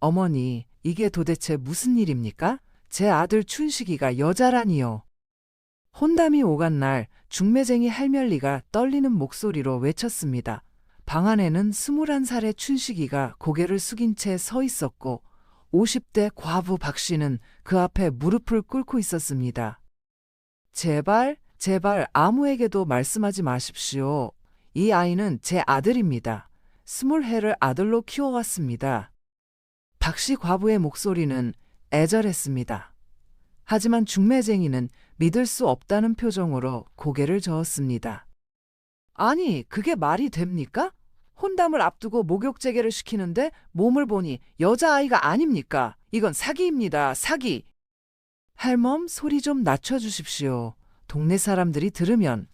어머니, 이게 도대체 무슨 일입니까? 제 아들 춘식이가 여자라니요. 혼담이 오간 날 중매쟁이 할멸리가 떨리는 목소리로 외쳤습니다. 방 안에는 21살의 춘식이가 고개를 숙인 채 서 있었고 50대 과부 박 씨는 그 앞에 무릎을 꿇고 있었습니다. 제발, 제발 아무에게도 말씀하지 마십시오. 이 아이는 제 아들입니다. 20해를 아들로 키워왔습니다. 박 씨 과부의 목소리는 애절했습니다. 하지만 중매쟁이는 믿을 수 없다는 표정으로 고개를 저었습니다. 아니, 그게 말이 됩니까? 혼담을 앞두고 목욕제계를 시키는데 몸을 보니 여자아이가 아닙니까? 이건 사기입니다, 사기! 할멈, 소리 좀 낮춰주십시오. 동네 사람들이 들으면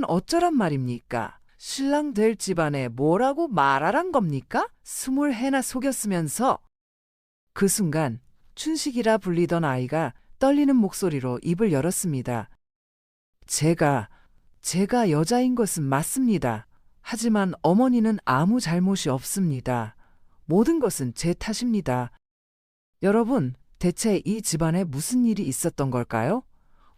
어쩌란 말입니까? 신랑 될 집안에 뭐라고 말하란 겁니까? 20해나 속였으면서. 그 순간 춘식이라 불리던 아이가 떨리는 목소리로 입을 열었습니다. 제가 여자인 것은 맞습니다. 하지만 어머니는 아무 잘못이 없습니다. 모든 것은 제 탓입니다. 여러분, 대체 이 집안에 무슨 일이 있었던 걸까요?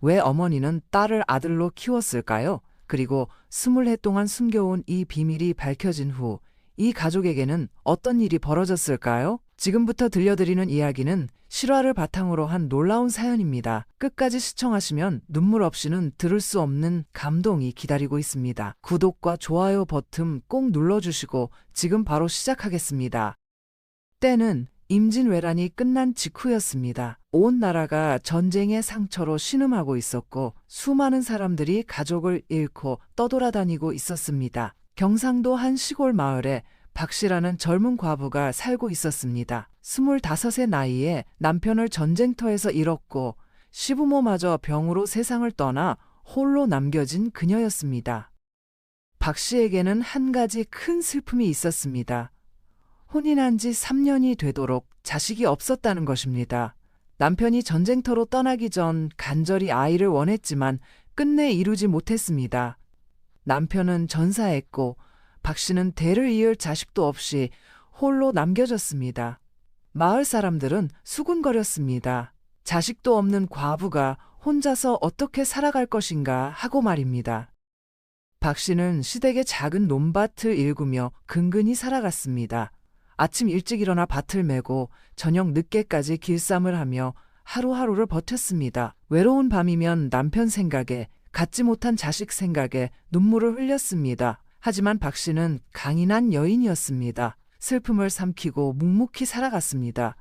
왜 어머니는 딸을 아들로 키웠을까요? 그리고 20해 동안 숨겨온 이 비밀이 밝혀진 후 이 가족에게는 어떤 일이 벌어졌을까요? 지금부터 들려드리는 이야기는 실화를 바탕으로 한 놀라운 사연입니다. 끝까지 시청하시면 눈물 없이는 들을 수 없는 감동이 기다리고 있습니다. 구독과 좋아요 버튼 꼭 눌러주시고 지금 바로 시작하겠습니다. 때는 임진왜란이 끝난 직후였습니다. 온 나라가 전쟁의 상처로 신음하고 있었고 수많은 사람들이 가족을 잃고 떠돌아다니고 있었습니다. 경상도 한 시골 마을에 박 씨라는 젊은 과부가 살고 있었습니다. 25의 나이에 남편을 전쟁터에서 잃었고 시부모마저 병으로 세상을 떠나 홀로 남겨진 그녀였습니다. 박 씨에게는 한 가지 큰 슬픔이 있었습니다. 혼인한 지 3년이 되도록 자식이 없었다는 것입니다. 남편이 전쟁터로 떠나기 전 간절히 아이를 원했지만 끝내 이루지 못했습니다. 남편은 전사했고 박 씨는 대를 이을 자식도 없이 홀로 남겨졌습니다. 마을 사람들은 수군거렸습니다. 자식도 없는 과부가 혼자서 어떻게 살아갈 것인가 하고 말입니다. 박 씨는 시댁의 작은 논밭을 일구며 근근히 살아갔습니다. 아침 일찍 일어나 밭을 메고 저녁 늦게까지 길쌈을 하며 하루하루를 버텼습니다. 외로운 밤이면 남편 생각에, 갖지 못한 자식 생각에 눈물을 흘렸습니다. 하지만 박 씨는 강인한 여인이었습니다. 슬픔을 삼키고 묵묵히 살아갔습니다.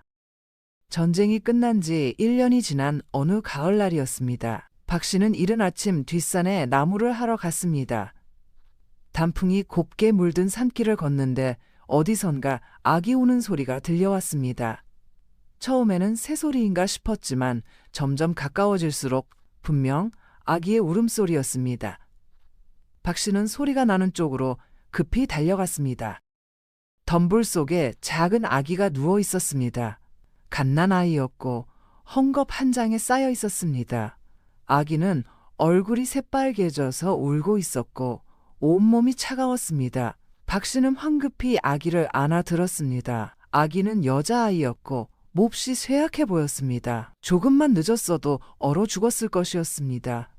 전쟁이 끝난 지 1년이 지난 어느 가을날이었습니다. 박 씨는 이른 아침 뒷산에 나무를 하러 갔습니다. 단풍이 곱게 물든 산길을 걷는데 어디선가 아기 우는 소리가 들려왔습니다. 처음에는 새소리인가 싶었지만 점점 가까워질수록 분명 아기의 울음소리였습니다. 박 씨는 소리가 나는 쪽으로 급히 달려갔습니다. 덤불 속에 작은 아기가 누워 있었습니다. 갓난아이였고 헝겊 한 장에 쌓여 있었습니다. 아기는 얼굴이 새빨개져서 울고 있었고 온몸이 차가웠습니다. 박 씨는 황급히 아기를 안아들었습니다. 아기는 여자아이였고 몹시 쇠약해 보였습니다. 조금만 늦었어도 얼어 죽었을 것이었습니다.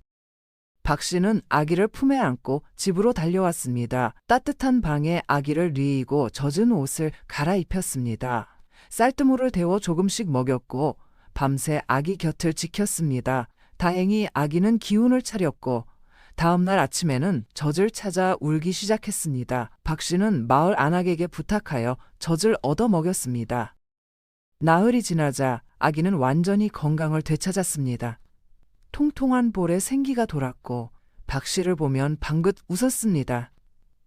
박 씨는 아기를 품에 안고 집으로 달려왔습니다. 따뜻한 방에 아기를 누이고 젖은 옷을 갈아입혔습니다. 쌀뜨물을 데워 조금씩 먹였고 밤새 아기 곁을 지켰습니다. 다행히 아기는 기운을 차렸고 다음 날 아침에는 젖을 찾아 울기 시작했습니다. 박 씨는 마을 안악에게 부탁하여 젖을 얻어 먹였습니다. 나흘이 지나자 아기는 완전히 건강을 되찾았습니다. 통통한 볼에 생기가 돌았고 박 씨를 보면 방긋 웃었습니다.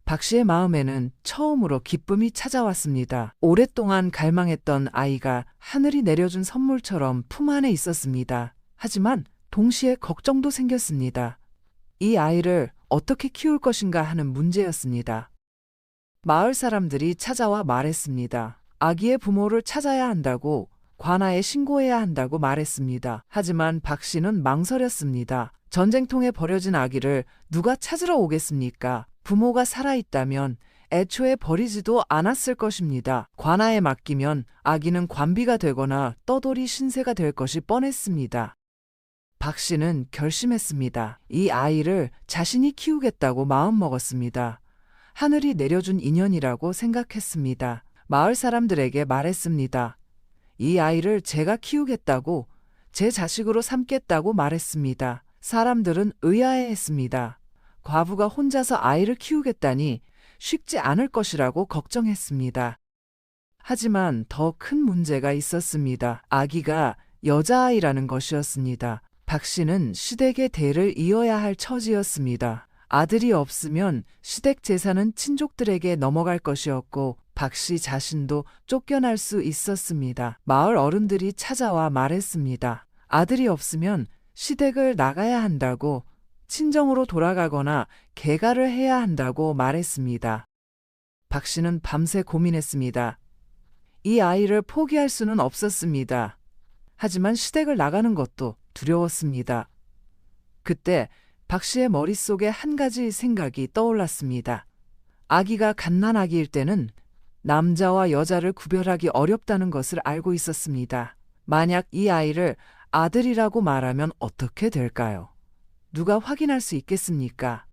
박 씨의 마음에는 처음으로 기쁨이 찾아왔습니다. 오랫동안 갈망했던 아이가 하늘이 내려준 선물처럼 품 안에 있었습니다. 하지만 동시에 걱정도 생겼습니다. 이 아이를 어떻게 키울 것인가 하는 문제였습니다. 마을 사람들이 찾아와 말했습니다. 아기의 부모를 찾아야 한다고, 관아에 신고해야 한다고 말했습니다. 하지만 박 씨는 망설였습니다. 전쟁통에 버려진 아기를 누가 찾으러 오겠습니까? 부모가 살아있다면 애초에 버리지도 않았을 것입니다. 관아에 맡기면 아기는 관비가 되거나 떠돌이 신세가 될 것이 뻔했습니다. 박 씨는 결심했습니다. 이 아이를 자신이 키우겠다고 마음먹었습니다. 하늘이 내려준 인연이라고 생각했습니다. 마을 사람들에게 말했습니다. 이 아이를 제가 키우겠다고, 제 자식으로 삼겠다고 말했습니다. 사람들은 의아해했습니다. 과부가 혼자서 아이를 키우겠다니 쉽지 않을 것이라고 걱정했습니다. 하지만 더 큰 문제가 있었습니다. 아기가 여자아이라는 것이었습니다. 박 씨는 시댁의 대를 이어야 할 처지였습니다. 아들이 없으면 시댁 재산은 친족들에게 넘어갈 것이었고 박 씨 자신도 쫓겨날 수 있었습니다. 마을 어른들이 찾아와 말했습니다. 아들이 없으면 시댁을 나가야 한다고, 친정으로 돌아가거나 개가를 해야 한다고 말했습니다. 박 씨는 밤새 고민했습니다. 이 아이를 포기할 수는 없었습니다. 하지만 시댁을 나가는 것도 두려웠습니다. 그때 박 씨의 머릿속에 한 가지 생각이 떠올랐습니다. 아기가 갓난아기일 때는 남자와 여자를 구별하기 어렵다는 것을 알고 있었습니다. 만약 이 아이를 아들이라고 말하면 어떻게 될까요? 누가 확인할 수 있겠습니까?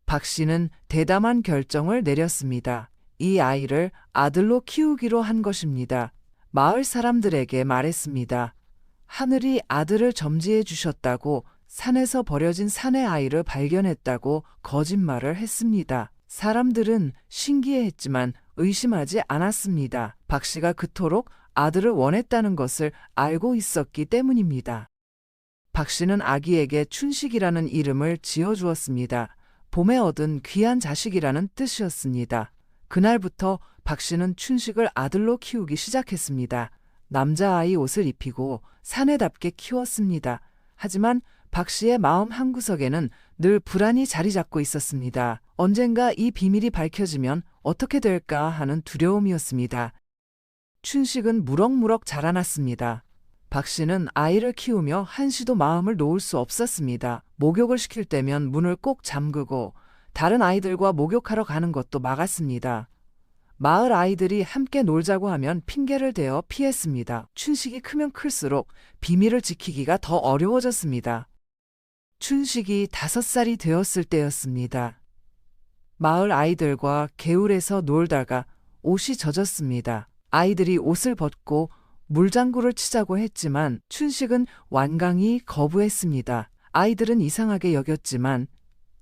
박 씨는 대담한 결정을 내렸습니다. 이 아이를 아들로 키우기로 한 것입니다. 마을 사람들에게 말했습니다. 하늘이 아들을 점지해 주셨다고, 산에서 버려진 사내 아이를 발견했다고 거짓말을 했습니다. 사람들은 신기해했지만 의심하지 않았습니다. 박 씨가 그토록 아들을 원했다는 것을 알고 있었기 때문입니다. 박 씨는 아기에게 춘식이라는 이름을 지어주었습니다. 봄에 얻은 귀한 자식이라는 뜻이었습니다. 그날부터 박 씨는 춘식을 아들로 키우기 시작했습니다. 남자아이 옷을 입히고 사내답게 키웠습니다. 하지만 박 씨의 마음 한구석에는 늘 불안이 자리 잡고 있었습니다. 언젠가 이 비밀이 밝혀지면 어떻게 될까 하는 두려움이었습니다. 춘식은 무럭무럭 자라났습니다. 박 씨는 아이를 키우며 한시도 마음을 놓을 수 없었습니다. 목욕을 시킬 때면 문을 꼭 잠그고 다른 아이들과 목욕하러 가는 것도 막았습니다. 마을 아이들이 함께 놀자고 하면 핑계를 대어 피했습니다. 춘식이 크면 클수록 비밀을 지키기가 더 어려워졌습니다. 춘식이 5살이 되었을 때였습니다. 마을 아이들과 개울에서 놀다가 옷이 젖었습니다. 아이들이 옷을 벗고 물장구를 치자고 했지만 춘식은 완강히 거부했습니다. 아이들은 이상하게 여겼지만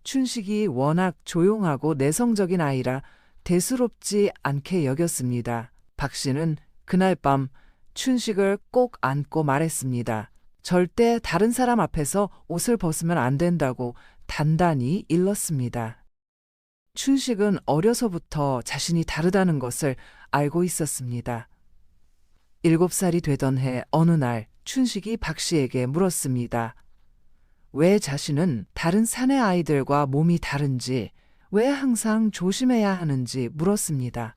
춘식이 워낙 조용하고 내성적인 아이라 대수롭지 않게 여겼습니다. 박 씨는 그날 밤 춘식을 꼭 안고 말했습니다. 절대 다른 사람 앞에서 옷을 벗으면 안 된다고 단단히 일렀습니다. 춘식은 어려서부터 자신이 다르다는 것을 알고 있었습니다. 7살이 되던 해 어느 날 춘식이 박 씨에게 물었습니다. 왜 자신은 다른 사내 아이들과 몸이 다른지, 왜 항상 조심해야 하는지 물었습니다.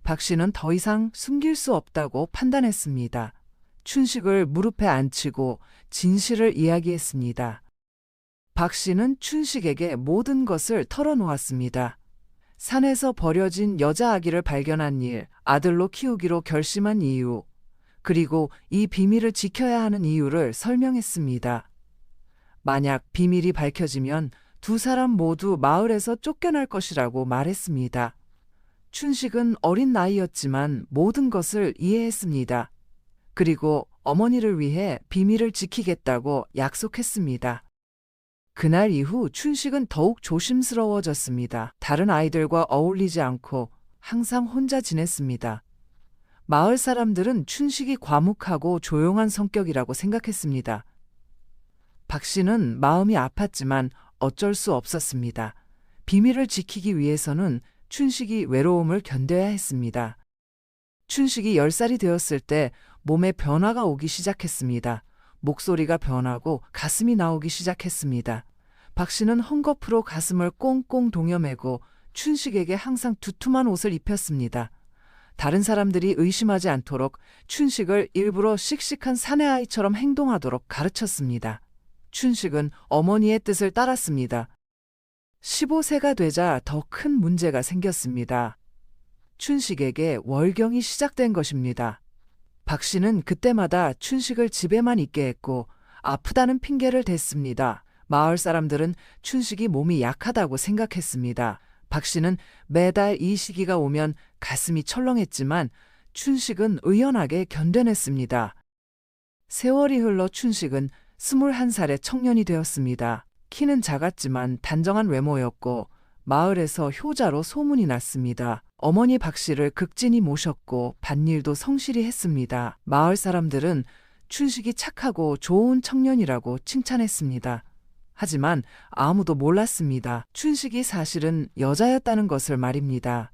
박 씨는 더 이상 숨길 수 없다고 판단했습니다. 춘식을 무릎에 앉히고 진실을 이야기했습니다. 박 씨는 춘식에게 모든 것을 털어놓았습니다. 산에서 버려진 여자 아기를 발견한 일, 아들로 키우기로 결심한 이유, 그리고 이 비밀을 지켜야 하는 이유를 설명했습니다. 만약 비밀이 밝혀지면 2사람 모두 마을에서 쫓겨날 것이라고 말했습니다. 춘식은 어린 나이였지만 모든 것을 이해했습니다. 그리고 어머니를 위해 비밀을 지키겠다고 약속했습니다. 그날 이후 춘식은 더욱 조심스러워졌습니다. 다른 아이들과 어울리지 않고 항상 혼자 지냈습니다. 마을 사람들은 춘식이 과묵하고 조용한 성격이라고 생각했습니다. 박 씨는 마음이 아팠지만 어쩔 수 없었습니다. 비밀을 지키기 위해서는 춘식이 외로움을 견뎌야 했습니다. 춘식이 10살이 되었을 때 몸에 변화가 오기 시작했습니다. 목소리가 변하고 가슴이 나오기 시작했습니다. 박 씨는 헝겊으로 가슴을 꽁꽁 동여매고 춘식에게 항상 두툼한 옷을 입혔습니다. 다른 사람들이 의심하지 않도록 춘식을 일부러 씩씩한 사내아이처럼 행동하도록 가르쳤습니다. 춘식은 어머니의 뜻을 따랐습니다. 15세가 되자 더 큰 문제가 생겼습니다. 춘식에게 월경이 시작된 것입니다. 박 씨는 그때마다 춘식을 집에만 있게 했고 아프다는 핑계를 댔습니다. 마을 사람들은 춘식이 몸이 약하다고 생각했습니다. 박 씨는 매달 이 시기가 오면 가슴이 철렁했지만 춘식은 의연하게 견뎌냈습니다. 세월이 흘러 춘식은 21살의 청년이 되었습니다. 키는 작았지만 단정한 외모였고 마을에서 효자로 소문이 났습니다. 어머니 박 씨를 극진히 모셨고 밭일도 성실히 했습니다. 마을 사람들은 춘식이 착하고 좋은 청년이라고 칭찬했습니다. 하지만 아무도 몰랐습니다. 춘식이 사실은 여자였다는 것을 말입니다.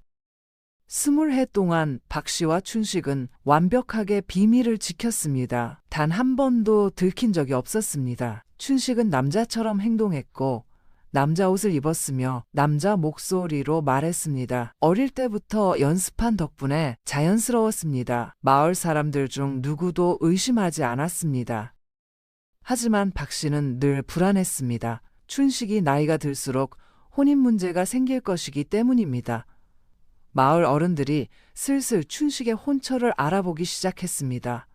20해 동안 박 씨와 춘식은 완벽하게 비밀을 지켰습니다. 단 한 번도 들킨 적이 없었습니다. 춘식은 남자처럼 행동했고 남자 옷을 입었으며 남자 목소리로 말했습니다. 어릴 때부터 연습한 덕분에 자연스러웠습니다. 마을 사람들 중 누구도 의심하지 않았습니다. 하지만 박 씨는 늘 불안했습니다. 춘식이 나이가 들수록 혼인 문제가 생길 것이기 때문입니다. 마을 어른들이 슬슬 춘식의 혼처를 알아보기 시작했습니다.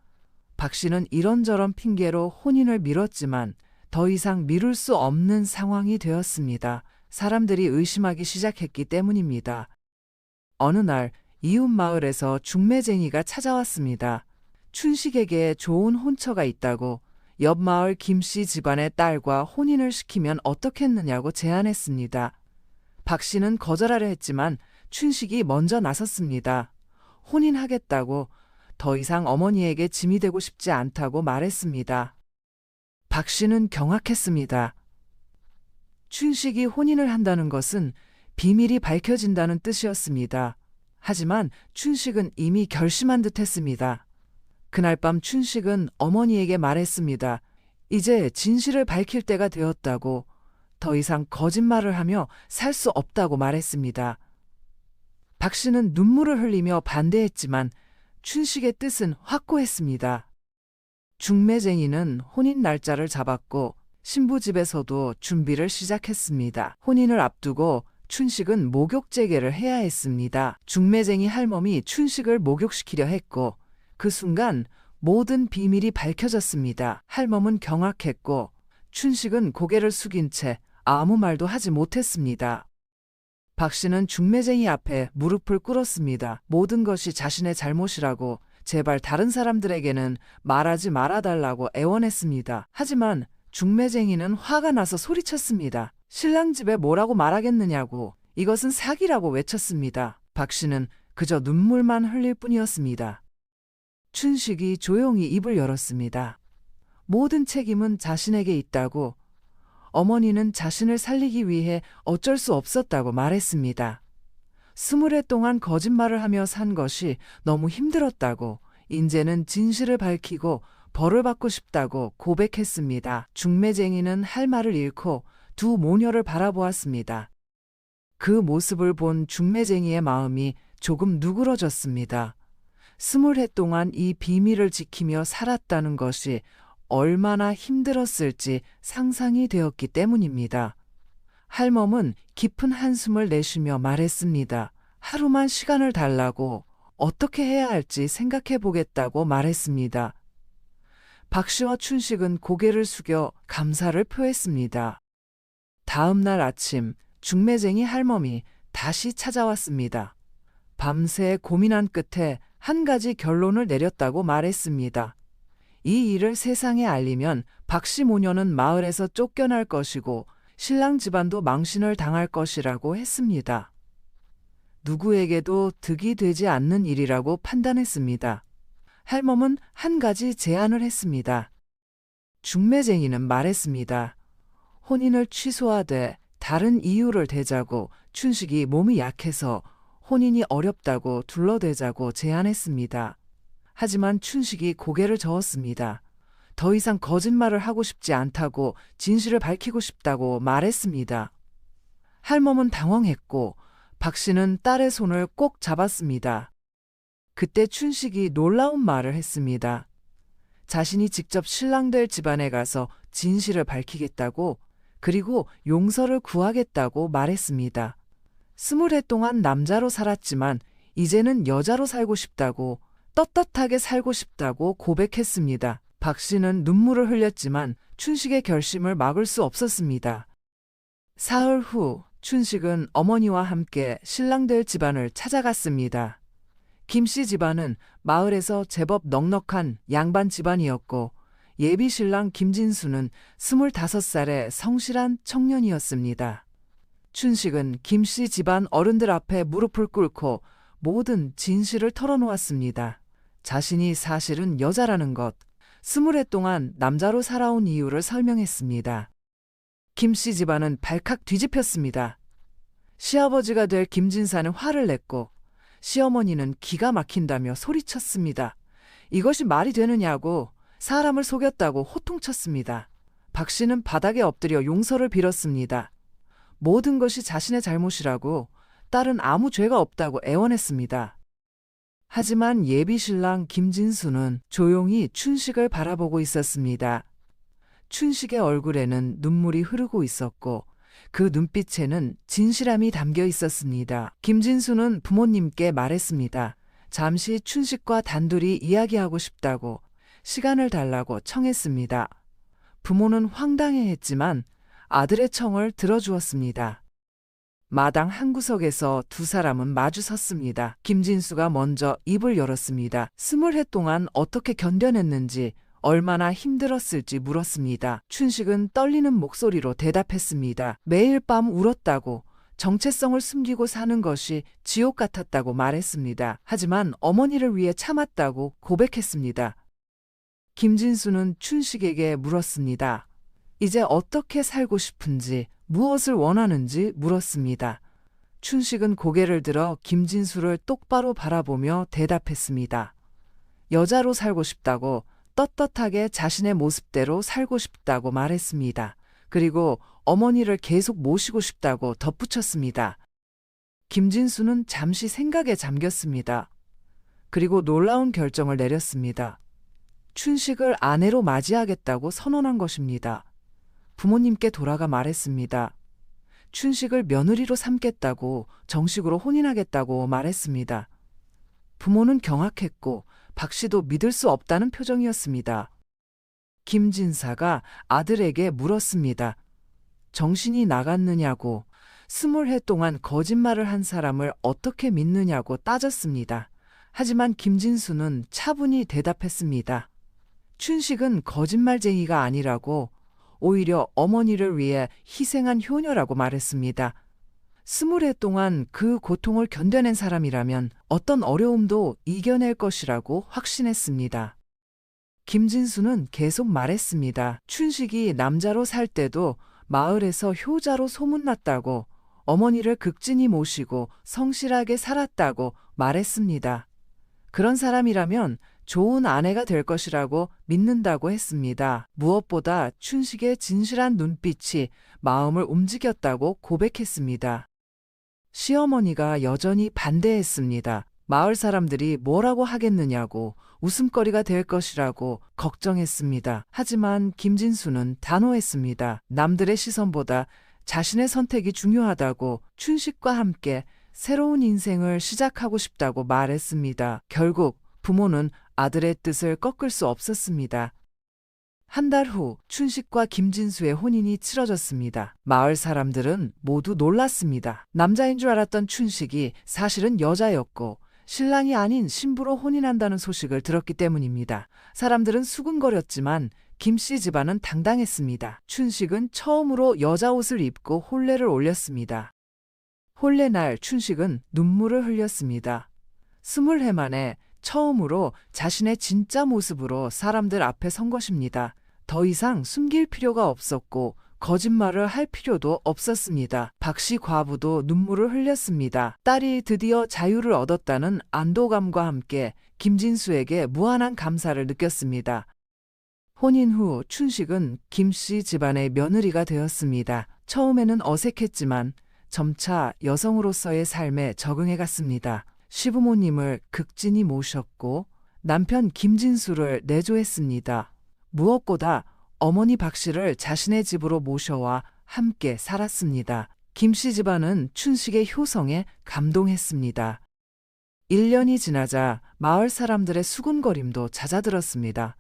박 씨는 이런저런 핑계로 혼인을 미뤘지만 더 이상 미룰 수 없는 상황이 되었습니다. 사람들이 의심하기 시작했기 때문입니다. 어느 날 이웃 마을에서 중매쟁이가 찾아왔습니다. 춘식에게 좋은 혼처가 있다고 옆 마을 김씨 집안의 딸과 혼인을 시키면 어떻겠느냐고 제안했습니다. 박 씨는 거절하려 했지만 춘식이 먼저 나섰습니다. 혼인하겠다고 더 이상 어머니에게 짐이 되고 싶지 않다고 말했습니다. 박 씨는 경악했습니다. 춘식이 혼인을 한다는 것은 비밀이 밝혀진다는 뜻이었습니다. 하지만 춘식은 이미 결심한 듯 했습니다. 그날 밤 춘식은 어머니에게 말했습니다. 이제 진실을 밝힐 때가 되었다고, 더 이상 거짓말을 하며 살 수 없다고 말했습니다. 박 씨는 눈물을 흘리며 반대했지만 춘식의 뜻은 확고했습니다. 중매쟁이는 혼인 날짜를 잡았고 신부 집에서도 준비를 시작했습니다. 혼인을 앞두고 춘식은 목욕재개를 해야 했습니다. 중매쟁이 할멈이 춘식을 목욕시키려 했고 그 순간 모든 비밀이 밝혀졌습니다. 할멈은 경악했고 춘식은 고개를 숙인 채 아무 말도 하지 못했습니다. 박 씨는 중매쟁이 앞에 무릎을 꿇었습니다. 모든 것이 자신의 잘못이라고 제발 다른 사람들에게는 말하지 말아달라고 애원했습니다. 하지만 중매쟁이는 화가 나서 소리쳤습니다. 신랑 집에 뭐라고 말하겠느냐고, 이것은 사기라고 외쳤습니다. 박 씨는 그저 눈물만 흘릴 뿐이었습니다. 춘식이 조용히 입을 열었습니다. 모든 책임은 자신에게 있다고, 어머니는 자신을 살리기 위해 어쩔 수 없었다고 말했습니다. 20해 동안 거짓말을 하며 산 것이 너무 힘들었다고, 이제는 진실을 밝히고 벌을 받고 싶다고 고백했습니다. 중매쟁이는 할 말을 잃고 두 모녀를 바라보았습니다. 그 모습을 본 중매쟁이의 마음이 조금 누그러졌습니다. 20해 동안 이 비밀을 지키며 살았다는 것이 얼마나 힘들었을지 상상이 되었기 때문입니다. 할멈은 깊은 한숨을 내쉬며 말했습니다. 하루만 시간을 달라고, 어떻게 해야 할지 생각해 보겠다고 말했습니다. 박 씨와 춘식은 고개를 숙여 감사를 표했습니다. 다음 날 아침 중매쟁이 할멈이 다시 찾아왔습니다. 밤새 고민한 끝에 한 가지 결론을 내렸다고 말했습니다. 이 일을 세상에 알리면 박 씨 모녀는 마을에서 쫓겨날 것이고 신랑 집안도 망신을 당할 것이라고 했습니다. 누구에게도 득이 되지 않는 일이라고 판단했습니다. 할멈은 한 가지 제안을 했습니다. 중매쟁이는 말했습니다. 혼인을 취소하되 다른 이유를 대자고 춘식이 몸이 약해서 혼인이 어렵다고 둘러대자고 제안했습니다. 하지만 춘식이 고개를 저었습니다. 더 이상 거짓말을 하고 싶지 않다고 진실을 밝히고 싶다고 말했습니다. 할멈은 당황했고 박 씨는 딸의 손을 꼭 잡았습니다. 그때 춘식이 놀라운 말을 했습니다. 자신이 직접 신랑 될 집안에 가서 진실을 밝히겠다고, 그리고 용서를 구하겠다고 말했습니다. 20해 동안 남자로 살았지만 이제는 여자로 살고 싶다고, 떳떳하게 살고 싶다고 고백했습니다. 박 씨는 눈물을 흘렸지만 춘식의 결심을 막을 수 없었습니다. 사흘 후 춘식은 어머니와 함께 신랑 될 집안을 찾아갔습니다. 김 씨 집안은 마을에서 제법 넉넉한 양반 집안이었고 예비 신랑 김진수는 25살의 성실한 청년이었습니다. 춘식은 김 씨 집안 어른들 앞에 무릎을 꿇고 모든 진실을 털어놓았습니다. 자신이 사실은 여자라는 것, 20해 동안 남자로 살아온 이유를 설명했습니다. 김 씨 집안은 발칵 뒤집혔습니다. 시아버지가 될 김진사는 화를 냈고 시어머니는 기가 막힌다며 소리쳤습니다. 이것이 말이 되느냐고, 사람을 속였다고 호통쳤습니다. 박 씨는 바닥에 엎드려 용서를 빌었습니다. 모든 것이 자신의 잘못이라고, 딸은 아무 죄가 없다고 애원했습니다. 하지만 예비 신랑 김진수는 조용히 춘식을 바라보고 있었습니다. 춘식의 얼굴에는 눈물이 흐르고 있었고 그 눈빛에는 진실함이 담겨 있었습니다. 김진수는 부모님께 말했습니다. 잠시 춘식과 단둘이 이야기하고 싶다고, 시간을 달라고 청했습니다. 부모는 황당해했지만 아들의 청을 들어주었습니다. 마당 한 구석에서 두 사람은 마주 섰습니다. 김진수가 먼저 입을 열었습니다. 20해 동안 어떻게 견뎌냈는지, 얼마나 힘들었을지 물었습니다. 춘식은 떨리는 목소리로 대답했습니다. 매일 밤 울었다고, 정체성을 숨기고 사는 것이 지옥 같았다고 말했습니다. 하지만 어머니를 위해 참았다고 고백했습니다. 김진수는 춘식에게 물었습니다. 이제 어떻게 살고 싶은지, 무엇을 원하는지 물었습니다. 춘식은 고개를 들어 김진수를 똑바로 바라보며 대답했습니다. 여자로 살고 싶다고, 떳떳하게 자신의 모습대로 살고 싶다고 말했습니다. 그리고 어머니를 계속 모시고 싶다고 덧붙였습니다. 김진수는 잠시 생각에 잠겼습니다. 그리고 놀라운 결정을 내렸습니다. 춘식을 아내로 맞이하겠다고 선언한 것입니다. 부모님께 돌아가 말했습니다. 춘식을 며느리로 삼겠다고, 정식으로 혼인하겠다고 말했습니다. 부모는 경악했고 박 씨도 믿을 수 없다는 표정이었습니다. 김진사가 아들에게 물었습니다. 정신이 나갔느냐고, 20해 동안 거짓말을 한 사람을 어떻게 믿느냐고 따졌습니다. 하지만 김진수는 차분히 대답했습니다. 춘식은 거짓말쟁이가 아니라고, 오히려 어머니를 위해 희생한 효녀라고 말했습니다. 20해 동안 그 고통을 견뎌낸 사람이라면 어떤 어려움도 이겨낼 것이라고 확신했습니다. 김진수는 계속 말했습니다. 춘식이 남자로 살 때도 마을에서 효자로 소문났다고, 어머니를 극진히 모시고 성실하게 살았다고 말했습니다. 그런 사람이라면 좋은 아내가 될 것이라고 믿는다고 했습니다. 무엇보다 춘식의 진실한 눈빛이 마음을 움직였다고 고백했습니다. 시어머니가 여전히 반대했습니다. 마을 사람들이 뭐라고 하겠느냐고, 웃음거리가 될 것이라고 걱정했습니다. 하지만 김진수는 단호했습니다. 남들의 시선보다 자신의 선택이 중요하다고, 춘식과 함께 새로운 인생을 시작하고 싶다고 말했습니다. 결국 부모는 아들의 뜻을 꺾을 수 없었습니다. 한 달 후 춘식과 김진수의 혼인이 치러졌습니다. 마을 사람들은 모두 놀랐습니다. 남자인 줄 알았던 춘식이 사실은 여자였고 신랑이 아닌 신부로 혼인한다는 소식을 들었기 때문입니다. 사람들은 수군거렸지만 김 씨 집안은 당당했습니다. 춘식은 처음으로 여자 옷을 입고 혼례를 올렸습니다. 혼례 날 춘식은 눈물을 흘렸습니다. 20해 만에 처음으로 자신의 진짜 모습으로 사람들 앞에 선 것입니다. 더 이상 숨길 필요가 없었고 거짓말을 할 필요도 없었습니다. 박 씨 과부도 눈물을 흘렸습니다. 딸이 드디어 자유를 얻었다는 안도감과 함께 김진수에게 무한한 감사를 느꼈습니다. 혼인 후 춘식은 김 씨 집안의 며느리가 되었습니다. 처음에는 어색했지만 점차 여성으로서의 삶에 적응해 갔습니다. 시부모님을 극진히 모셨고 남편 김진수를 내조했습니다. 무엇보다 어머니 박 씨를 자신의 집으로 모셔와 함께 살았습니다. 김씨 집안은 춘식의 효성에 감동했습니다. 1년이 지나자 마을 사람들의 수군거림도 잦아들었습니다.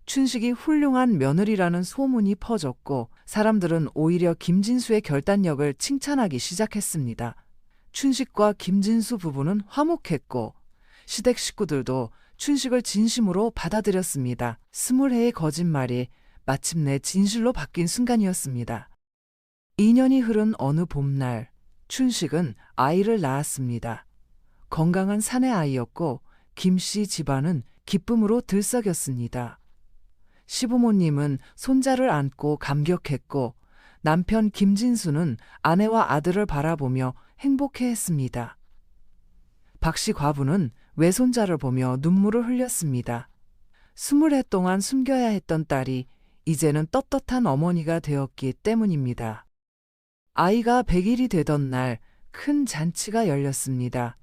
춘식이 훌륭한 며느리라는 소문이 퍼졌고 사람들은 오히려 김진수의 결단력을 칭찬하기 시작했습니다. 춘식과 김진수 부부는 화목했고 시댁 식구들도 춘식을 진심으로 받아들였습니다. 20회의 거짓말이 마침내 진실로 바뀐 순간이었습니다. 2년이 흐른 어느 봄날 춘식은 아이를 낳았습니다. 건강한 사내 아이였고 김씨 집안은 기쁨으로 들썩였습니다. 시부모님은 손자를 안고 감격했고 남편 김진수는 아내와 아들을 바라보며 행복해했습니다. 박씨 과부는 외손자를 보며 눈물을 흘렸습니다. 20해 동안 숨겨야 했던 딸이 이제는 떳떳한 어머니가 되었기 때문입니다. 아이가 100일이 되던 날 큰 잔치가 열렸습니다.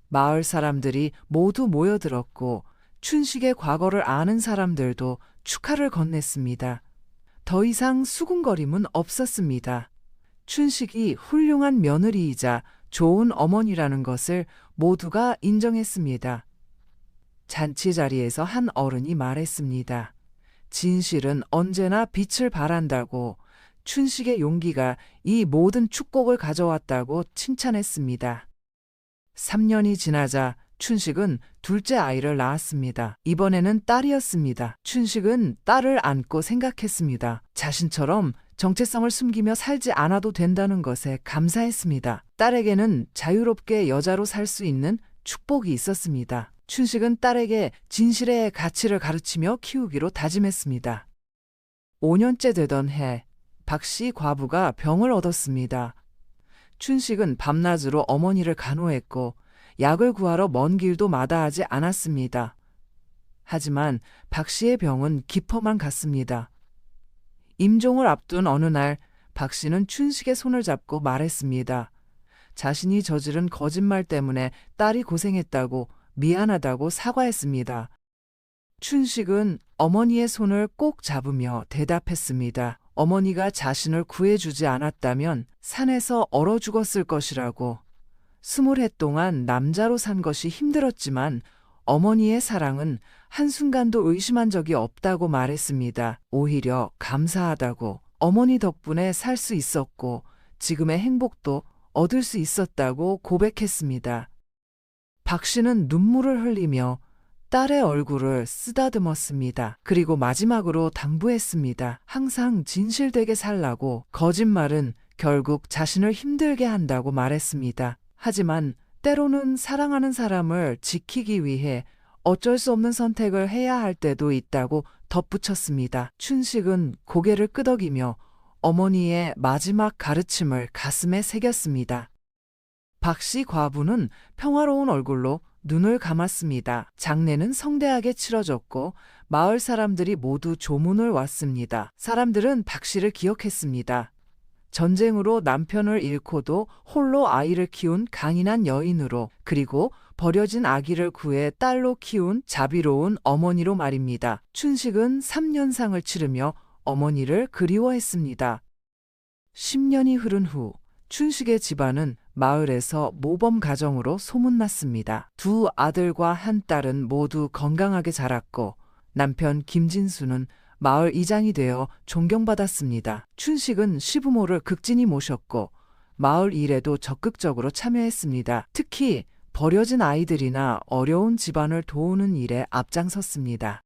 마을 사람들이 모두 모여들었고 춘식의 과거를 아는 사람들도 축하를 건넸습니다. 더 이상 수군거림은 없었습니다. 춘식이 훌륭한 며느리이자 좋은 어머니라는 것을 모두가 인정했습니다. 잔치 자리에서 한 어른이 말했습니다. 진실은 언제나 빛을 발한다고, 춘식의 용기가 이 모든 축복을 가져왔다고 칭찬했습니다. 3년이 지나자 춘식은 둘째 아이를 낳았습니다. 이번에는 딸이었습니다. 춘식은 딸을 안고 생각했습니다. 자신처럼 정체성을 숨기며 살지 않아도 된다는 것에 감사했습니다. 딸에게는 자유롭게 여자로 살 수 있는 축복이 있었습니다. 춘식은 딸에게 진실의 가치를 가르치며 키우기로 다짐했습니다. 5년째 되던 해, 박씨 과부가 병을 얻었습니다. 춘식은 밤낮으로 어머니를 간호했고 약을 구하러 먼 길도 마다하지 않았습니다. 하지만 박씨의 병은 깊어만 갔습니다. 임종을 앞둔 어느 날 박씨는 춘식의 손을 잡고 말했습니다. 자신이 저지른 거짓말 때문에 딸이 고생했다고, 미안하다고 사과했습니다. 춘식은 어머니의 손을 꼭 잡으며 대답했습니다. 어머니가 자신을 구해주지 않았다면 산에서 얼어 죽었을 것이라고. 20해 동안 남자로 산 것이 힘들었지만 어머니의 사랑은 한순간도 의심한 적이 없다고 말했습니다. 오히려 감사하다고, 어머니 덕분에 살 수 있었고 지금의 행복도 얻을 수 있었다고 고백했습니다. 박 씨는 눈물을 흘리며 딸의 얼굴을 쓰다듬었습니다. 그리고 마지막으로 당부했습니다. 항상 진실되게 살라고, 거짓말은 결국 자신을 힘들게 한다고 말했습니다. 하지만 때로는 사랑하는 사람을 지키기 위해 어쩔 수 없는 선택을 해야 할 때도 있다고 덧붙였습니다. 춘식은 고개를 끄덕이며 어머니의 마지막 가르침을 가슴에 새겼습니다. 박씨 과부는 평화로운 얼굴로 눈을 감았습니다. 장례는 성대하게 치러졌고 마을 사람들이 모두 조문을 왔습니다. 사람들은 박씨를 기억했습니다. 전쟁으로 남편을 잃고도 홀로 아이를 키운 강인한 여인으로, 그리고 버려진 아기를 구해 딸로 키운 자비로운 어머니로 말입니다. 춘식은 3년상을 치르며 어머니를 그리워했습니다. 10년이 흐른 후 춘식의 집안은 마을에서 모범 가정으로 소문났습니다. 두 아들과 한 딸은 모두 건강하게 자랐고 남편 김진수는 마을 이장이 되어 존경받았습니다. 춘식은 시부모를 극진히 모셨고 마을 일에도 적극적으로 참여했습니다. 특히 버려진 아이들이나 어려운 집안을 도우는 일에 앞장섰습니다.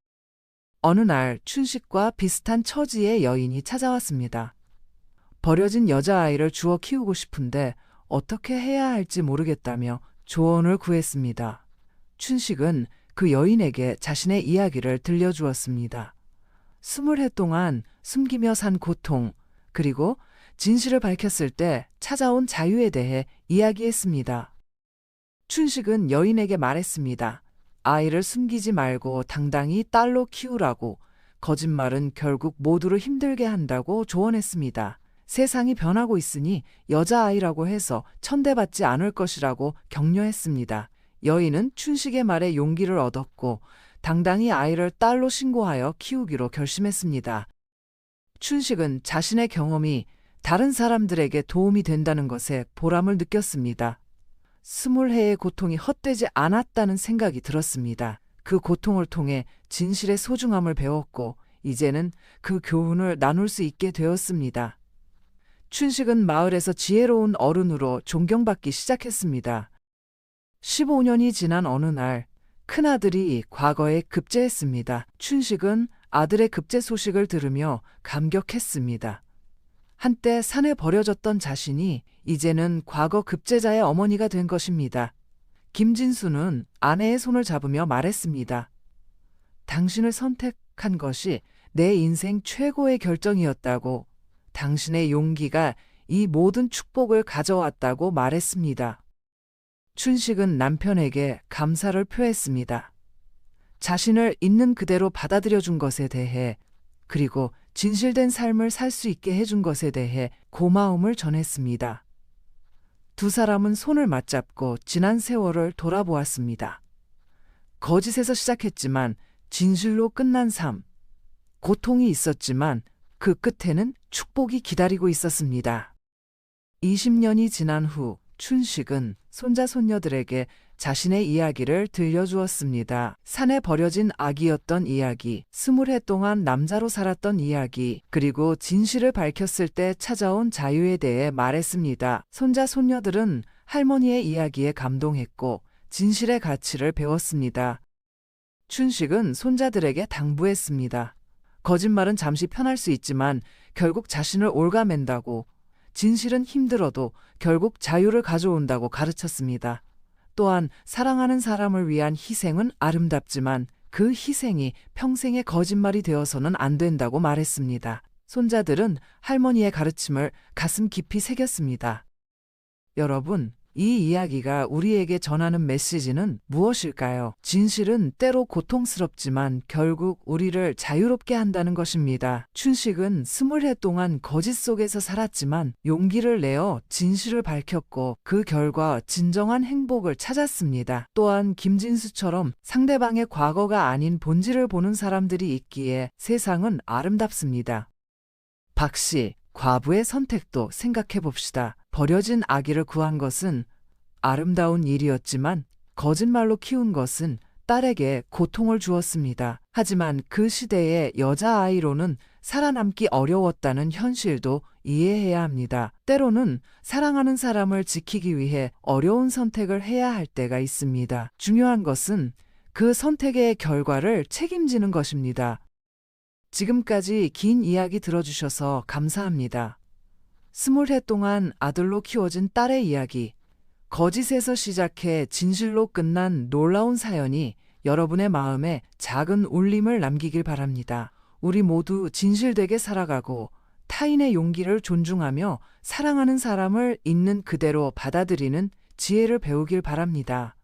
어느 날 춘식과 비슷한 처지의 여인이 찾아왔습니다. 버려진 여자아이를 주워 키우고 싶은데 어떻게 해야 할지 모르겠다며 조언을 구했습니다. 춘식은 그 여인에게 자신의 이야기를 들려주었습니다. 20해 동안 숨기며 산 고통, 그리고 진실을 밝혔을 때 찾아온 자유에 대해 이야기했습니다. 춘식은 여인에게 말했습니다. 아이를 숨기지 말고 당당히 딸로 키우라고, 거짓말은 결국 모두를 힘들게 한다고 조언했습니다. 세상이 변하고 있으니 여자아이라고 해서 천대받지 않을 것이라고 격려했습니다. 여인은 춘식의 말에 용기를 얻었고 당당히 아이를 딸로 신고하여 키우기로 결심했습니다. 춘식은 자신의 경험이 다른 사람들에게 도움이 된다는 것에 보람을 느꼈습니다. 20회의 고통이 헛되지 않았다는 생각이 들었습니다. 그 고통을 통해 진실의 소중함을 배웠고 이제는 그 교훈을 나눌 수 있게 되었습니다. 춘식은 마을에서 지혜로운 어른으로 존경받기 시작했습니다. 15년이 지난 어느 날 큰아들이 과거에 급제했습니다. 춘식은 아들의 급제 소식을 들으며 감격했습니다. 한때 산에 버려졌던 자신이 이제는 과거 급제자의 어머니가 된 것입니다. 김진수는 아내의 손을 잡으며 말했습니다. 당신을 선택한 것이 내 인생 최고의 결정이었다고, 당신의 용기가 이 모든 축복을 가져왔다고 말했습니다. 춘식은 남편에게 감사를 표했습니다. 자신을 있는 그대로 받아들여준 것에 대해, 그리고 진실된 삶을 살 수 있게 해준 것에 대해 고마움을 전했습니다. 두 사람은 손을 맞잡고 지난 세월을 돌아보았습니다. 거짓에서 시작했지만 진실로 끝난 삶. 고통이 있었지만 그 끝에는 축복이 기다리고 있었습니다. 20년이 지난 후 춘식은 손자 손녀들에게 자신의 이야기를 들려주었습니다. 산에 버려진 아기였던 이야기, 20해 동안 남자로 살았던 이야기, 그리고 진실을 밝혔을 때 찾아온 자유에 대해 말했습니다. 손자 손녀들은 할머니의 이야기에 감동했고 진실의 가치를 배웠습니다. 춘식은 손자들에게 당부했습니다. 거짓말은 잠시 편할 수 있지만 결국 자신을 올가맨다고, 진실은 힘들어도 결국 자유를 가져온다고 가르쳤습니다. 또한 사랑하는 사람을 위한 희생은 아름답지만 그 희생이 평생의 거짓말이 되어서는 안 된다고 말했습니다. 손자들은 할머니의 가르침을 가슴 깊이 새겼습니다. 여러분, 이 이야기가 우리에게 전하는 메시지는 무엇일까요? 진실은 때로 고통스럽지만 결국 우리를 자유롭게 한다는 것입니다. 춘식은 20해 동안 거짓 속에서 살았지만 용기를 내어 진실을 밝혔고 그 결과 진정한 행복을 찾았습니다. 또한 김진수처럼 상대방의 과거가 아닌 본질을 보는 사람들이 있기에 세상은 아름답습니다. 박씨, 과부의 선택도 생각해 봅시다. 버려진 아기를 구한 것은 아름다운 일이었지만 거짓말로 키운 것은 딸에게 고통을 주었습니다. 하지만 그 시대의 여자아이로는 살아남기 어려웠다는 현실도 이해해야 합니다. 때로는 사랑하는 사람을 지키기 위해 어려운 선택을 해야 할 때가 있습니다. 중요한 것은 그 선택의 결과를 책임지는 것입니다. 지금까지 긴 이야기 들어주셔서 감사합니다. 20해 동안 아들로 키워진 딸의 이야기, 거짓에서 시작해 진실로 끝난 놀라운 사연이 여러분의 마음에 작은 울림을 남기길 바랍니다. 우리 모두 진실되게 살아가고 타인의 용기를 존중하며 사랑하는 사람을 있는 그대로 받아들이는 지혜를 배우길 바랍니다.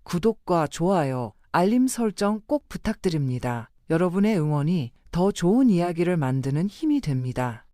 구독과 좋아요, 알림 설정 꼭 부탁드립니다. 여러분의 응원이 더 좋은 이야기를 만드는 힘이 됩니다.